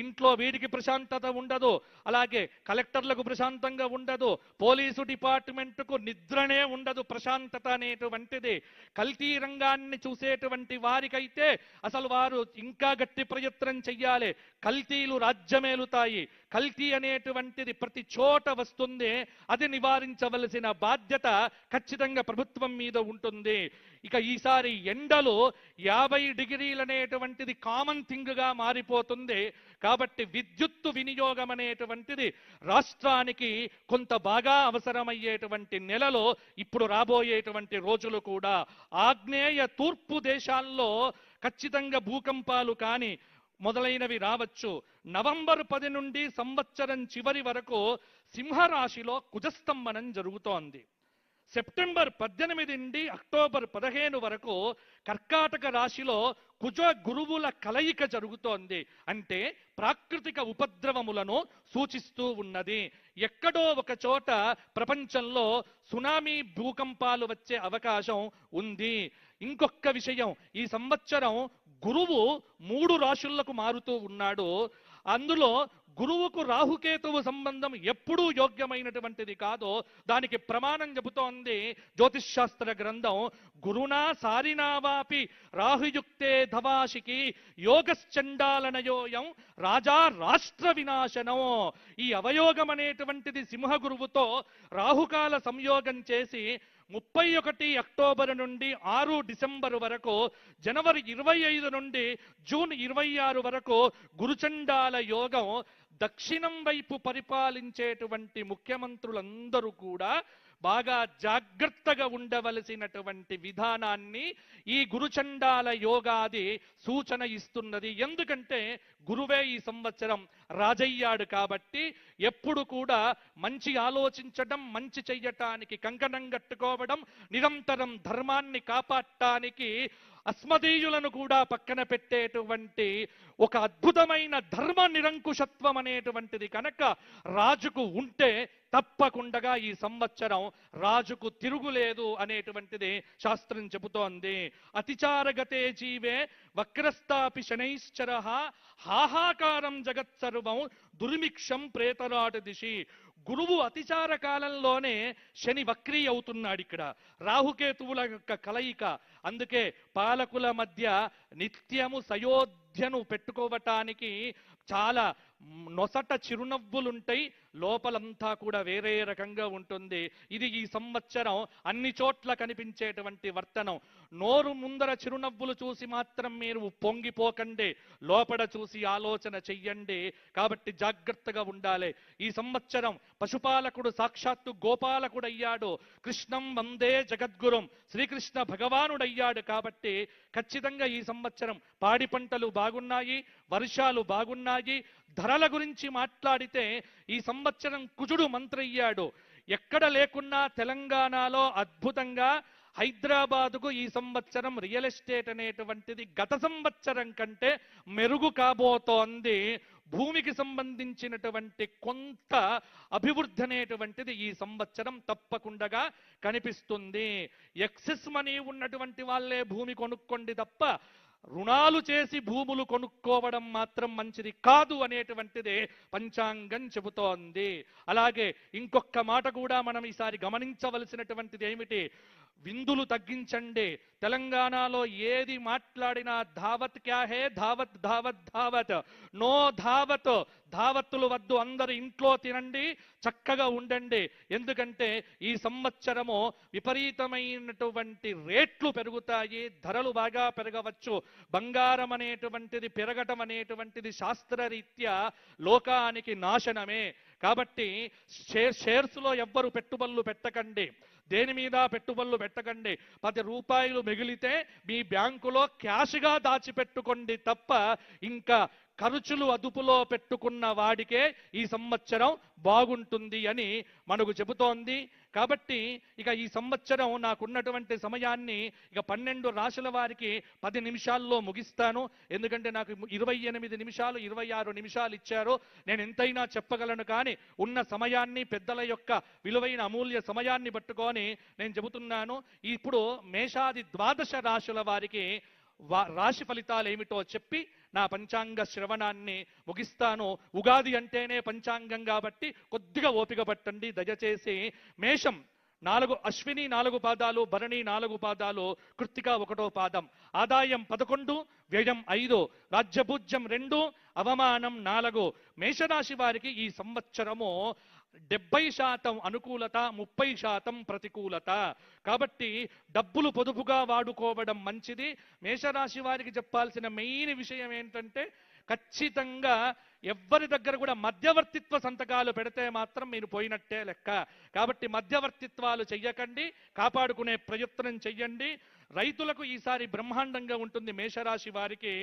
ఇంట్లో వీడికి ప్రశాంతత ఉండదు, అలాగే కలెక్టర్లకు ప్రశాంతంగా ఉండదు, పోలీసు డిపార్ట్మెంట్కు నిద్రనే ఉండదు. ప్రశాంతత అనేటువంటిది కల్తీ రంగాన్ని చూసేటువంటి వారికైతే అసలు వారు ఇంకా గట్టి ప్రయత్నం చెయ్యాలి. కల్తీలు రాజ్యమేలుతాయి. కల్తీ అనేటువంటిది ప్రతి చోట వస్తుంది. అది నివారించవలసిన బాధ్యత ఖచ్చితంగా ప్రభుత్వం మీద ఉంటుంది. ఇక ఈసారి ఎండలు 50 డిగ్రీలు అనేటువంటిది కామన్ థింగ్గా మారిపోతుంది. కాబట్టి విద్యుత్తు వినియోగం అనేటువంటిది రాష్ట్రానికి కొంత బాగా అవసరమయ్యేటువంటి నెలలో ఇప్పుడు రాబోయేటువంటి రోజులు కూడా. ఆగ్నేయ తూర్పు దేశాల్లో ఖచ్చితంగా భూకంపాలు కానీ మొదలైనవి రావచ్చు. నవంబర్ 10 నుండి సంవత్సరం చివరి వరకు సింహరాశిలో కుజస్తంభనం జరుగుతోంది. సెప్టెంబర్ 18 నుండి అక్టోబర్ 15 వరకు కర్కాటక రాశిలో కుజ గురువుల కలయిక జరుగుతోంది. అంటే ప్రాకృతిక ఉపద్రవములను సూచిస్తూ ఉన్నది. ఎక్కడో ఒక చోట ప్రపంచంలో సునామీ భూకంపాలు వచ్చే అవకాశం ఉంది. ఇంకొక విషయం, ఈ సంవత్సరం గురువు 3 రాశులకు మారుతూ ఉన్నాడు. అందులో గురువుకు రాహుకేతువు సంబంధం ఎప్పుడూ యోగ్యమైనటువంటిది కాదో దానికి ప్రమాణం చెబుతోంది జ్యోతిష్ శాస్త్ర గ్రంథం. గురునా సారినావాపి రాహుయుక్తే ధవాషికి యోగశ్చండాలనయోయం రాజా రాష్ట్ర వినాశనం. ఈ అవయోగం అనేటువంటిది సింహ గురువుతో రాహుకాల సంయోగం చేసి 31 అక్టోబర్ నుండి 6 డిసెంబర్ వరకు, జనవరి 25 నుండి జూన్ 26 వరకు గురుచండాల యోగం. దక్షిణం వైపు పరిపాలించేటువంటి ముఖ్యమంత్రులందరూ కూడా బాగా జాగ్రత్తగా ఉండవలసినటువంటి విధానాన్ని ఈ గురుచండాల యోగాది సూచన ఇస్తున్నది. ఎందుకంటే గురువే ఈ సంవత్సరం రాజయ్యాడు కాబట్టి ఎప్పుడు కూడా మంచి ఆలోచించడం, మంచి చెయ్యటానికి కంకణం కట్టుకోవడం, నిరంతరం ధర్మాన్ని కాపాడటానికి అస్మదీయులను కూడా పక్కన పెట్టేటువంటి ఒక అద్భుతమైన ధర్మ నిరంకుశత్వం అనేటువంటిది కనుక రాజుకు ఉంటే తప్పకుండా ఈ సంవత్సరం రాజుకు తిరుగులేదు అనేటువంటిది శాస్త్రం చెబుతోంది. అతిచారగతే జీవే వక్రస్తాపి శనైశ్చర హాహాకారం జగత్సర్వం దుర్మిక్షం ప్రేతరాట దిశి. గురువు అతిచార కాలంలోనే శని వక్రీ అవుతున్నాడు. ఇక్కడ రాహుకేతువుల యొక్క కలయిక. అందుకే పాలకుల మధ్య నిత్యము సయోధ్యను పెట్టుకోవటానికి చాలా నొసట చిరునవ్వులుంటాయి, లోపలంతా కూడా వేరే రకంగా ఉంటుంది. ఇది ఈ సంవత్సరం అన్ని చోట్ల కనిపించేటువంటి వర్తనం. నోరు ముందర చిరునవ్వులు చూసి మాత్రం మీరు పొంగిపోకండి, లోపల చూసి ఆలోచన చెయ్యండి. కాబట్టి జాగ్రత్తగా ఉండాలి. ఈ సంవత్సరం పశుపాలకుడు సాక్షాత్తు గోపాలకుడు అయ్యాడు. కృష్ణం వందే జగద్గురుం శ్రీకృష్ణ భగవానుడయ్యాడు. కాబట్టి ఖచ్చితంగా ఈ సంవత్సరం పాడి పంటలు బాగున్నాయి, వర్షాలు బాగున్నాయి. ధరల గురించి మాట్లాడితే ఈ సంవత్సరం కుజుడు మంత్రయ్యాడు. ఎక్కడ లేకున్నా తెలంగాణలో అద్భుతంగా హైదరాబాదుకు ఈ సంవత్సరం రియల్ ఎస్టేట్ అనేటువంటిది గత సంవత్సరం కంటే మెరుగు కాబోతోంది. భూమికి సంబంధించినటువంటి కొంత అభివృద్ధి అనేటువంటిది ఈ సంవత్సరం తప్పకుండా కనిపిస్తుంది. ఎక్సెస్ మనీ ఉన్నటువంటి వాళ్ళే భూమి కొనుక్కోండి తప్ప రుణాలు చేసి భూములు కొనుక్కోవడం మాత్రం మంచిది కాదు అనేటువంటిదే పంచాంగం చెబుతోంది. అలాగే ఇంకొక మాట కూడా మనం ఈసారి గమనించవలసినటువంటిది ఏమిటి, విందులు తగ్గించండి. తెలంగాణలో ఏది మాట్లాడినా ధావత్ క్యా హే, ధావత్ ధావత్ ధావత్, నో ధావత్. ధావత్తులు వద్దు, అందరు ఇంట్లో తినండి, చక్కగా ఉండండి. ఎందుకంటే ఈ సంవత్సరము విపరీతమైనటువంటి రేట్లు పెరుగుతాయి, ధరలు బాగా పెరగవచ్చు. బంగారం అనేటువంటిది పెరగటం అనేటువంటిది శాస్త్రరీత్యా లోకానికి నాశనమే. కాబట్టి షేర్స్లో ఎవ్వరు పెట్టుబడులు పెట్టకండి, దేని మీద పెట్టుబడులు పెట్టకండి. 10 రూపాయలు మిగిలితే మీ బ్యాంకులో క్యాష్గా దాచిపెట్టుకోండి తప్ప ఇంకా ఖర్చులు అదుపులో పెట్టుకున్న వాడికే ఈ సంవత్సరం బాగుంటుంది అని మనకు చెబుతోంది. కాబట్టి ఇక ఈ సంవత్సరం నాకున్నటువంటి సమయాన్ని ఇక 12 రాశుల వారికి 10 నిమిషాల్లో ముగిస్తాను. ఎందుకంటే నాకు 28 నిమిషాలు 26 నిమిషాలు ఇచ్చారు. నేను ఎంతైనా చెప్పగలను, కానీ ఉన్న సమయాన్ని పెద్దల యొక్క విలువైన అమూల్య సమయాన్ని పట్టుకొని నేను చెబుతున్నాను. ఇప్పుడు మేషాది 12 రాశుల వారికి రాశి ఫలితాలు ఏమిటో చెప్పి నా పంచాంగ శ్రవణాన్ని ముగిస్తాను. ఉగాది అంటేనే పంచాంగం కాబట్టి కొద్దిగా ఓపిక పట్టండి దయచేసి. మేషం 4 అశ్విని 4 పాదాలు, భరణి 4 పాదాలు, కృత్తిక 1వ పాదం. ఆదాయం 11, వ్యయం 5, రాజ్యభూజ్యం 2, అవమానం 4. మేషరాశి వారికి ఈ సంవత్సరము 70% అనుకూలత, 30% ప్రతికూలత. కాబట్టి డబ్బులు పొదుపుగా వాడుకోవడం మంచిది. మేషరాశి వారికి చెప్పాల్సిన మెయిన్ విషయం ఏంటంటే ఖచ్చితంగా ఎవ్వరి దగ్గర కూడా మధ్యవర్తిత్వ సంతకాలు పెడితే మాత్రం మీరు పోయినట్టే లెక్క. కాబట్టి మధ్యవర్తిత్వాలు చెయ్యకండి, కాపాడుకునే ప్రయత్నం చెయ్యండి. రైతులకు ఈసారి బ్రహ్మాండంగా ఉంటుంది మేషరాశి వారికి.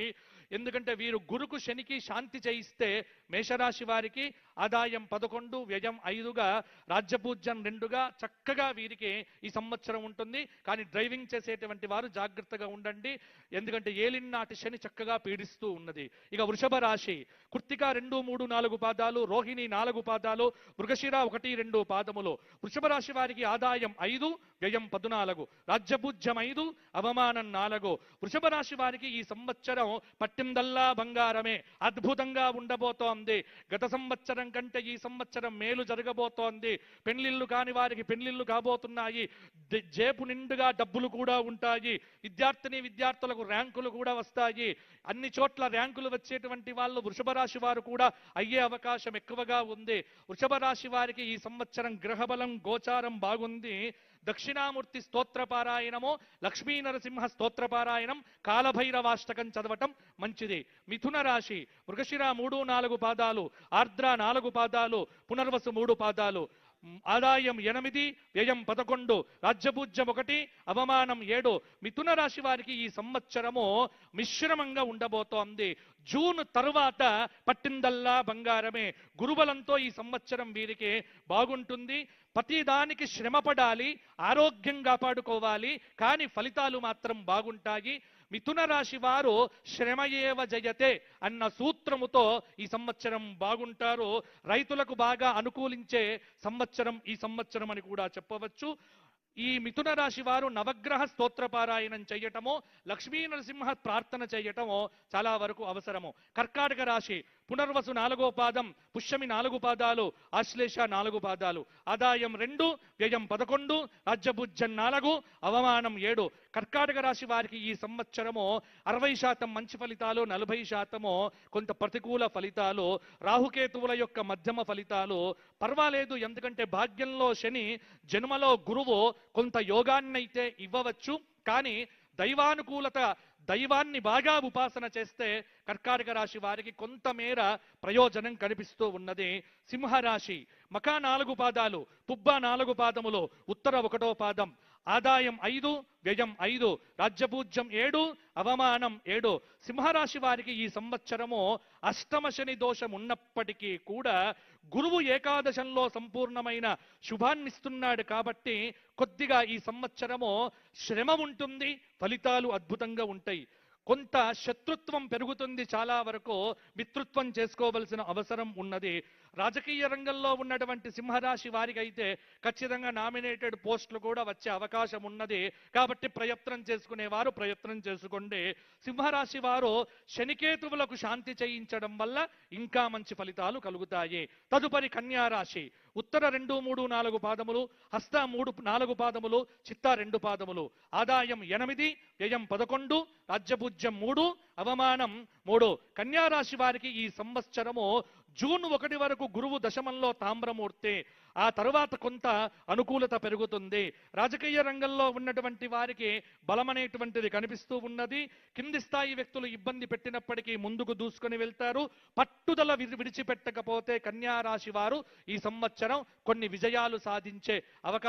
ఎందుకంటే వీరు గురుకు శనికి శాంతి చేయిస్తే మేషరాశి వారికి ఆదాయం 11, వ్యయం 5గా, రాజ్యపూజ్యం 2గా చక్కగా వీరికి ఈ సంవత్సరం ఉంటుంది. కానీ డ్రైవింగ్ చేసేటువంటి వారు జాగ్రత్తగా ఉండండి, ఎందుకంటే ఏలినాటి శని చక్కగా పీడిస్తూ ఉన్నది. ఇక వృషభ రాశి కృత్తిక 2, 3, 4 పాదాలు, రోహిణి 4 పాదాలు, మృగశిర 1, 2 పాదములు. వృషభ రాశి వారికి ఆదాయం 5, వ్యయం 14, రాజ్యపూజ్యం 5, అవమానం 4. వృషభ రాశి వారికి ఈ సంవత్సరం పట్టిందల్లా బంగారమే, అద్భుతంగా ఉండబోతోంది. గత సంవత్సరం కంటే ఈ సంవత్సరం మేలు జరగబోతోంది. పెళ్లిళ్ళు కాని వారికి పెళ్లిళ్ళు కాబోతున్నాయి. జేబు నిండుగా డబ్బులు కూడా ఉంటాయి. విద్యార్థులకు ర్యాంకులు కూడా వస్తాయి. అన్ని చోట్ల ర్యాంకులు వచ్చేటువంటి వాళ్ళు వృషభ రాశి వారు కూడా అయ్యే అవకాశం ఎక్కువగా ఉంది. వృషభ రాశి వారికి ఈ సంవత్సరం గ్రహబలం గోచారం బాగుంది. దక్షిణామూర్తి స్తోత్రపారాయణము, లక్ష్మీ నరసింహ స్తోత్రపారాయణం, కాలభైరవాష్టకం చదవటం మంచిది. మిథున రాశి మృగశిర 3, 4 పాదాలు, ఆర్ద్ర 4 పాదాలు, పునర్వసు 3 పాదాలు. ఆదాయం 8, వ్యయం 11, రాజ్యపూజ్యం 1, అవమానం 7. మిథున రాశి వారికి ఈ సంవత్సరము మిశ్రమంగా ఉండబోతోంది. జూన్ తరువాత పట్టిందల్లా బంగారమే. గురుబలంతో ఈ సంవత్సరం వీరికి బాగుంటుంది. ప్రతిదానికి శ్రమపడాలి, ఆరోగ్యం కాపాడుకోవాలి, కానీ ఫలితాలు మాత్రం బాగుంటాయి. మిథున రాశి వారు శ్రమయేవ జయతే అన్న సూత్రముతో ఈ సంవత్సరం బాగుంటారు. రైతులకు బాగా అనుకూలించే సంవత్సరం ఈ సంవత్సరం అని కూడా చెప్పవచ్చు. ఈ మిథున రాశి వారు నవగ్రహ స్తోత్రపారాయణం చేయటమో, లక్ష్మీ నరసింహ ప్రార్థన చేయటమో చాలా వరకు అవసరము. కర్కాటక రాశి పునర్వసు 4వ పాదం, పుష్యమి 4 పాదాలు, ఆశ్లేష 4 పాదాలు. ఆదాయం 2, వ్యయం 11, రాజ్యభూజ్యం 4, అవమానం 7. కర్కాటక రాశి వారికి ఈ సంవత్సరము 60% మంచి ఫలితాలు, 40% కొంత ప్రతికూల ఫలితాలు. రాహుకేతువుల యొక్క మధ్యమ ఫలితాలు పర్వాలేదు, ఎందుకంటే భాగ్యంలో శని, జన్మలో గురువు కొంత యోగాన్నైతే ఇవ్వవచ్చు. కానీ దైవానుకూలత, దైవాన్ని బాగా ఉపాసన చేస్తే కర్కాటక రాశి వారికి కొంతమేర ప్రయోజనం కనిపిస్తూ ఉన్నది. సింహరాశి మఖ 4 పాదాలు, పుబ్బ 4 పాదములు, ఉత్తర 1వ పాదం. ఆదాయం 5, వ్యయం 5, రాజ్యపూజ్యం 7, అవమానం 7. సింహరాశి వారికి ఈ సంవత్సరము అష్టమ శని దోషం ఉన్నప్పటికీ కూడా గురువు ఏకాదశంలో సంపూర్ణమైన శుభాన్నిస్తున్నాడు కాబట్టి కొద్దిగా ఈ సంవత్సరము శ్రమ ఉంటుంది, ఫలితాలు అద్భుతంగా ఉంటాయి. కొంత శత్రుత్వం పెరుగుతుంది, చాలా వరకు మిత్రుత్వం చేసుకోవలసిన అవసరం ఉన్నది. రాజకీయ రంగంలో ఉన్నటువంటి సింహరాశి వారికి అయితే ఖచ్చితంగా నామినేటెడ్ పోస్టులు కూడా వచ్చే అవకాశం ఉన్నది. కాబట్టి ప్రయత్నం చేసుకునేవారు ప్రయత్నం చేసుకోండి. సింహరాశి వారు శనికేతువులకు శాంతి చేయించడం వల్ల ఇంకా మంచి ఫలితాలు కలుగుతాయి. తదుపరి కన్యారాశి ఉత్తర 2, 3, 4 పాదములు, హస్త 3, 4 పాదములు, చిత్త 2 పాదములు. ఆదాయం 8, వ్యయం 11, రాజ్యపూజ్యం 3, అవమానం 3. కన్యారాశి వారికి ఈ సంవత్సరము జూన్ 1 వరకు గురువు దశమంలో తామ్రమూర్తి, ఆ తరువాత కొంత అనుకూలత పెరుగుతుంది. రాజకీయ రంగంలో ఉన్నటువంటి వారికి బలమనేటువంటిది కనిపిస్తూ ఉన్నది. కింది స్థాయి వ్యక్తులు ఇబ్బంది పెట్టినప్పటికీ ముందుకు దూసుకొని వెళ్తారు. పట్టుదల విడిచిపెట్టకపోతే కన్యా రాశి వారు ఈ సంవత్సరం కొన్ని విజయాలు సాధించే అవకాశం